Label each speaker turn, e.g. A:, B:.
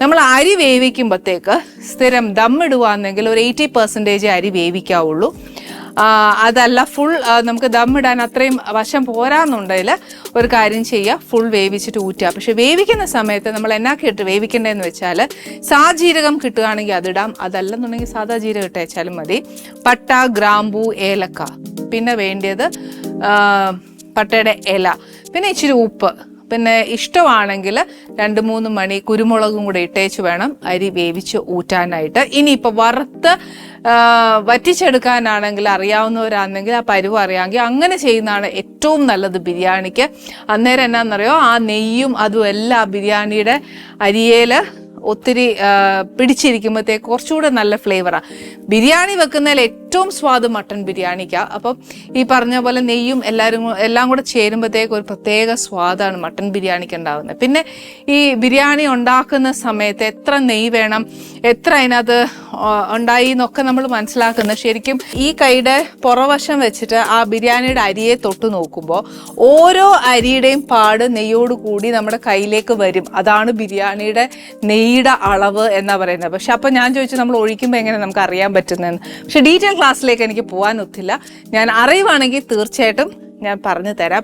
A: നമ്മൾ അരി വേവിക്കുമ്പോഴത്തേക്ക് സ്ഥിരം ദമ്മിടുകയാണെങ്കിൽ ഒരു 80% അരി വേവിക്കാവുള്ളൂ. അതല്ല ഫുൾ നമുക്ക് ദമ്മിടാൻ അത്രയും വശം പോരാന്നുണ്ടെങ്കിൽ ഒരു കാര്യം ചെയ്യുക, ഫുൾ വേവിച്ചിട്ട് ഊറ്റുക. പക്ഷെ വേവിക്കുന്ന സമയത്ത് നമ്മൾ എന്നാക്കി ഇട്ട് വേവിക്കേണ്ടതെന്ന് വെച്ചാൽ സാജീരകം കിട്ടുകയാണെങ്കിൽ അതിടാം, അതല്ലെന്നുണ്ടെങ്കിൽ സാധാ ജീരകം ഇട്ട് വെച്ചാലും മതി. പട്ട, ഗ്രാമ്പൂ, ഏലക്ക, പിന്നെ വേണ്ടിയത് പട്ടയുടെ ഇല, പിന്നെ ഇച്ചിരി ഉപ്പ്, പിന്നെ ഇഷ്ടമാണെങ്കിൽ 2-3 മണി കുരുമുളകും കൂടെ ഇട്ടേച്ച് വേണം അരി വേവിച്ച് ഊറ്റാനായിട്ട്. ഇനിയിപ്പോൾ വറുത്ത് വറ്റിച്ചെടുക്കാനാണെങ്കിൽ അറിയാവുന്നവരാണെങ്കിൽ ആ പരുവ് അറിയാമെങ്കിൽ അങ്ങനെ ചെയ്യുന്നതാണ് ഏറ്റവും നല്ലത് ബിരിയാണിക്ക്. അന്നേരം എന്നാണെന്നറിയോ, ആ നെയ്യും അതും എല്ലാം ബിരിയാണിയുടെ അരിയേൽ ഒത്തിരി പിടിച്ചിരിക്കുമ്പോഴത്തേക്ക് കുറച്ചുകൂടെ നല്ല ഫ്ലേവറാണ്. ബിരിയാണി വെക്കുന്നതിൽ ഏറ്റവും സ്വാദ് മട്ടൺ ബിരിയാണിക്കാണ്. അപ്പം ഈ പറഞ്ഞ പോലെ നെയ്യും എല്ലാം കൂടെ ചേരുമ്പോഴത്തേക്ക് ഒരു പ്രത്യേക സ്വാദാണ് മട്ടൺ ബിരിയാണിക്ക് ഉണ്ടാകുന്നത്. പിന്നെ ഈ ബിരിയാണി ഉണ്ടാക്കുന്ന സമയത്ത് എത്ര നെയ്യ് വേണം, എത്ര അതിനകത്ത് ഉണ്ടായി എന്നൊക്കെ നമ്മൾ മനസ്സിലാക്കുന്നത് ശരിക്കും ഈ കൈയുടെ പുറവശം വെച്ചിട്ട് ആ ബിരിയാണിയുടെ അരിയെ തൊട്ട് നോക്കുമ്പോൾ ഓരോ അരിയുടെയും പാട് നെയ്യോട് കൂടി നമ്മുടെ കയ്യിലേക്ക് വരും. അതാണ് ബിരിയാണിയുടെ നെയ്യുടെ അളവ് എന്നാ പറയുന്നത്. പക്ഷെ അപ്പം ഞാൻ ചോദിച്ചു നമ്മൾ ഒഴിക്കുമ്പോൾ എങ്ങനെ നമുക്ക് അറിയാൻ പറ്റുന്നതെന്ന്. പക്ഷെ ഡീറ്റെയിൽ ക്ലാസ്സിലേക്ക് എനിക്ക് പോകാൻ ഒത്തില്ല. ഞാൻ അറിയുവാണെങ്കിൽ തീർച്ചയായിട്ടും ഞാൻ പറഞ്ഞു തരാം.